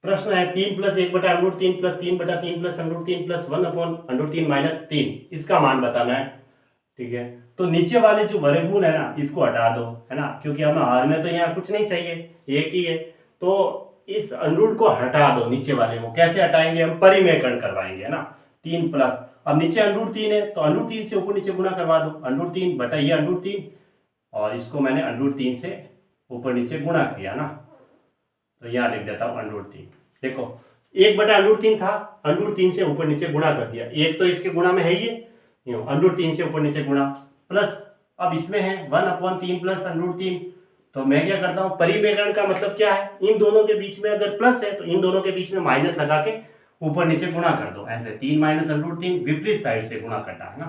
प्रश्न है 3 + 1/√3 + 3/3 + √3 + 1/√3 - 3 इसका मान बताना है। ठीक है, तो नीचे वाले जो वर्गमूल है ना इसको हटा दो, है ना, क्योंकि हमें हर में तो यहाँ कुछ नहीं चाहिए, एक ही है। तो इस अनरूट को हटा दो, नीचे वाले को कैसे हटाएंगे, हम परिमेयकरण करवाएंगे, है ना। 3 प्लस, अब नीचे √3 है तो √3 से ऊपर नीचे गुणा करवा दो, √3 बटा ये √3, और इसको मैंने √3 से ऊपर नीचे गुणा किया ना, तो यहाँ लिख देता हूँ √3। देखो 1/√3 था, √3 से ऊपर नीचे गुणा कर दिया, एक तो इसके गुणा में है ही, √3 से ऊपर नीचे गुणा, प्लस अब इसमें है 1/3 प्लस √3। तो मैं क्या करता हूँ, परिमेयकरण का मतलब क्या है, इन दोनों के बीच में अगर प्लस है तो इन दोनों के बीच में माइनस लगा के ऊपर नीचे गुणा कर दो, ऐसे 3 - √3 विपरीत साइड से गुणा करना है ना,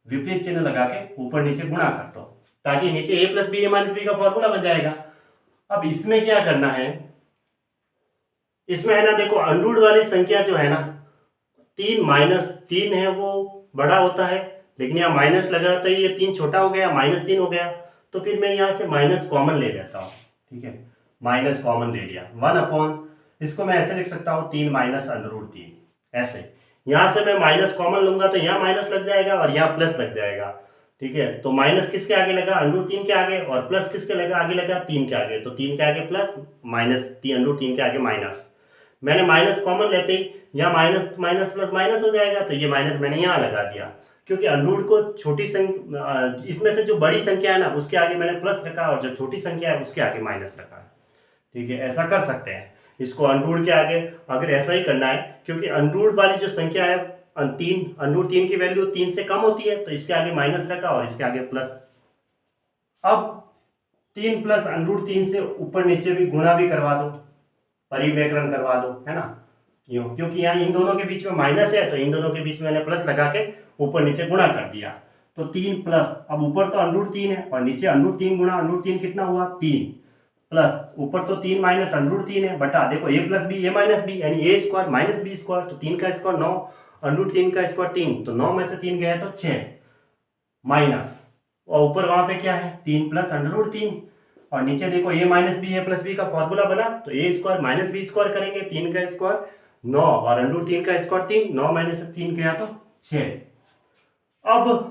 विपरीत चिन्ह लगा के ऊपर नीचे गुणा कर दो, ताकि नीचे a + b a - b का फॉर्मूला बन जाएगा। अब इसमें क्या करना है, इसमें है ना, देखो अनरूट वाली संख्या जो है ना, 3 - 3 है वो बड़ा होता है, लेकिन यहाँ माइनस लगा तो ये 3 छोटा हो गया, -3 हो गया, तो फिर मैं यहाँ से माइनस कॉमन ले लेता हूँ। ठीक है, माइनस कॉमन ले लिया, 1 इसको मैं ऐसे लिख सकता हूँ 3 - √3, ऐसे। यहाँ से मैं माइनस कॉमन लूंगा तो यहाँ माइनस लग जाएगा और यहाँ प्लस लग जाएगा। ठीक है, तो माइनस किसके आगे लगा, √3 के आगे, और प्लस किसके लगा, आगे लगा 3 के आगे, तो 3 के आगे प्लस, माइनस √3 के आगे माइनस। मैंने माइनस कॉमन लेते ही यहाँ माइनस माइनस प्लस माइनस हो जाएगा, तो ये माइनस मैंने यहाँ लगा दिया, क्योंकि अनरूट को छोटी संख्या, इसमें से जो बड़ी संख्या है ना उसके आगे मैंने प्लस रखा, और जो छोटी संख्या है उसके आगे माइनस रखा। ठीक है, ऐसा कर सकते हैं इसको अनरूट के आगे, अगर ऐसा ही करना है, क्योंकि अनरूट वाली जो संख्या है 3, √3 की वैल्यू 3 से कम होती है, तो इसके आगे माइनस रखा और इसके आगे प्लस। अब 3 + √3 से ऊपर नीचे भी गुणा भी करवा दो, परिमेयकरण करवा दो, है ना, क्यों, क्योंकि यहाँ इन दोनों के बीच में माइनस है, तो इन दोनों के बीच में मैंने प्लस लगा के ऊपर नीचे गुणा कर दिया, तो 3 प्लस, अब ऊपर तो √3 है और नीचे √3 गुणा √3 कितना हुआ 3, प्लस ऊपर तो 3 - √3 है, बटा देखो a + b a - b यानी a² - b², तो 3 का स्क्वायर 9, √3 का स्क्वायर 3, तो 9 में से 3 गया तो 6, माइनस, और ऊपर वहां पे क्या है 3 + √3, और नीचे देखो a - b a + b का फॉर्मूला बना, तो a² - b² करेंगे, 3 का स्क्वायर 9 और √3 का स्क्वायर 3, 9 में से 3 गया तो 6। अब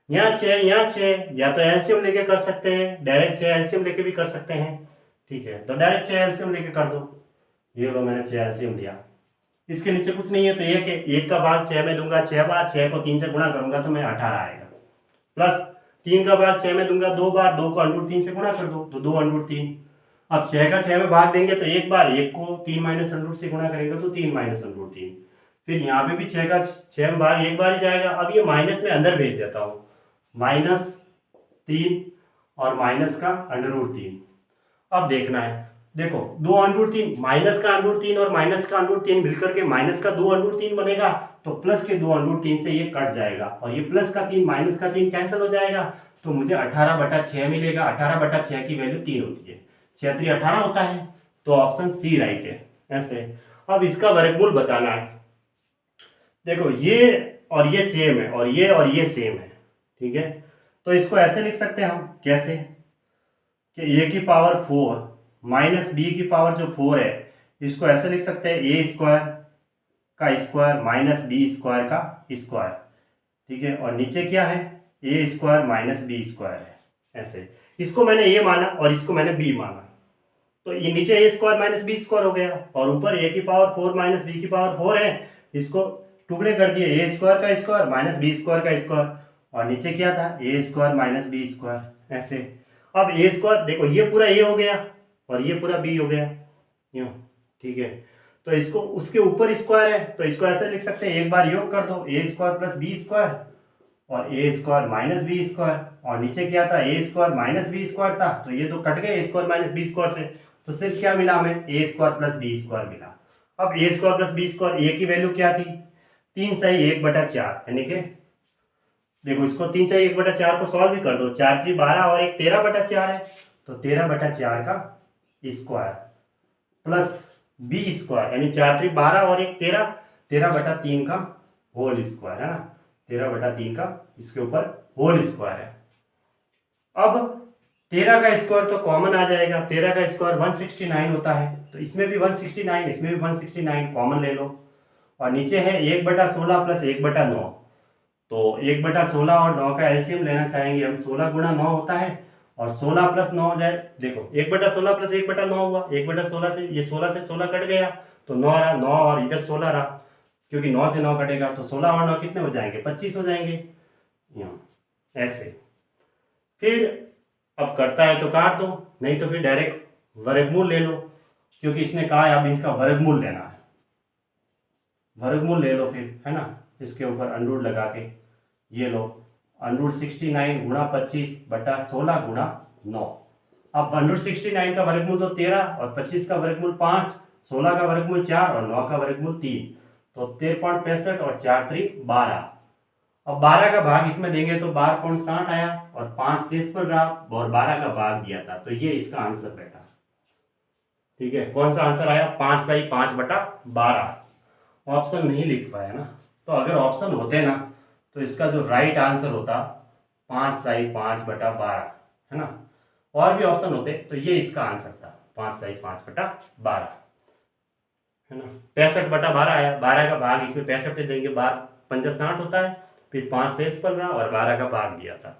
यहाँ 6 यहाँ 6, या तो एलसीएम लेके कर सकते हैं, डायरेक्ट 6 एलसीएम लेके भी कर सकते हैं। ठीक है, तो डायरेक्ट 6 एलसीएम लेके कर दो, ये लो मैंने 6 एलसीएम लिया, इसके नीचे कुछ नहीं है तो एक है, एक का भाग 6 में दूंगा 6 बार, 6 को 3 से गुणा करूंगा तो मैं 18 आएगा, प्लस 3 का भाग 6 में दूंगा 2 बार, 2 को √3 से गुणा कर दो तो 2 √3। अब 6 का 6 में भाग देंगे तो एक बार, एक को 3 - √3 से गुणा करेंगे तो 3 - √3, फिर यहाँ पे भी 6 का 6 में भाग एक बार ही जाएगा। अब ये माइनस में अंदर भेज देता हूँ, -3 और माइनस का √3। अब देखना है, देखो 2 √3, माइनस का √3 और माइनस का √3 मिलकर के माइनस का 2 √3 बनेगा, तो प्लस के 2 √3 से ये कट जाएगा, और ये प्लस का 3 माइनस का 3 कैंसिल हो जाएगा, तो मुझे 18/6 मिलेगा। 18/6 की वैल्यू 3 होती है, 6 3 18 होता है, तो ऑप्शन सी राइट है, ऐसे। अब इसका वर्गमूल बताना है, देखो ये और ये सेम है, और ये सेम है, ठीक है, तो इसको ऐसे लिख सकते हैं हम, कैसे कि a⁴ माइनस b की पावर जो 4 है, इसको ऐसे लिख सकते हैं a² का स्क्वायर माइनस b² का स्क्वायर। ठीक है, और नीचे क्या है a² - b² है, ऐसे। इसको मैंने a माना और इसको मैंने b माना, तो ये नीचे a² - b² हो गया, और ऊपर a⁴ माइनस b की पावर 4 है, इसको टुकड़े कर दिए, a² का स्क्वायर माइनस b² का स्क्वायर, और नीचे क्या था a² - b², ऐसे। अब a² देखो ये पूरा a हो गया और ये पूरा b हो गया, यूं। ठीक है, तो इसको उसके ऊपर स्क्वायर है, तो इसको ऐसे लिख सकते हैं, एक बार योग कर दो a² + b² और a² - b², और नीचे क्या था a² - b² था, तो ये तो कट गए a² - b² से, तो सिर्फ क्या मिला हमें a² + b² मिला। अब a² + b², a की वैल्यू क्या थी 3 सही 1/4, यानी कि देखो इसको 3 सही 1/4 को सॉल्व भी कर दो, 4 3 12 और 1 13/4 है, तो 13/4 का स्क्वायर प्लस b² यानी 4 3 12 और 1 13, 13/3 का होल स्क्वायर, है ना, 13/3 का इसके ऊपर होल स्क्वायर है। अब 13 का स्क्वायर तो कॉमन आ जाएगा, 13 का स्क्वायर 169 होता है, तो इसमें भी 169, इसमें भी 169 कॉमन ले लो। और नीचे है 1/16 प्लस 1/9, तो 1/16 और 9 का एलसीएम लेना चाहेंगे हम। 16 गुणा 9 होता है और 16 प्लस 9 हो जाए, देखो 1/16 प्लस 1/9 हुआ, 1/16 से ये 16 से 16 कट गया तो 9 रहा, 9 और इधर 16 रहा, क्योंकि 9 से 9 कटेगा तो 16 और 9 कितने हो जाएंगे, 25 हो जाएंगे यहाँ ऐसे। फिर अब करता है तो काट दो, नहीं तो फिर डायरेक्ट वर्गमूल ले लो, क्योंकि इसने कहा है अब इसका वर्गमूल लेना है, वर्गमूल ले लो फिर, है ना। इसके ऊपर अंडरूट लगा के ये लो, अंडरूट 69 गुणा 25 बटा 16 गुणा 9। अब अंडरूट 69 का वर्गमूल तो 13 और 25 का वर्गमूल 5, 16 का वर्गमूल 4 और 9 का वर्गमूल 3, तो 13.65 और 4 3 12। अब 12 का भाग इसमें देंगे तो 12.60 आया और 5 शेष पर रहा और 12 का भाग दिया था, तो ये इसका आंसर बैठा। ठीक है, कौन सा आंसर आया, 5 सही 5/12। ऑप्शन नहीं लिख पाया ना, तो अगर ऑप्शन होते ना तो इसका जो राइट आंसर होता 5 सही 5/12, है ना। और भी ऑप्शन होते तो ये इसका आंसर था 5 सही 5/12, है ना। 65/12 आया, 12 का भाग इसमें 65 देंगे, 12 पंजा 60 होता है, फिर 5 शेष पर रहा और 12 का भाग दिया था।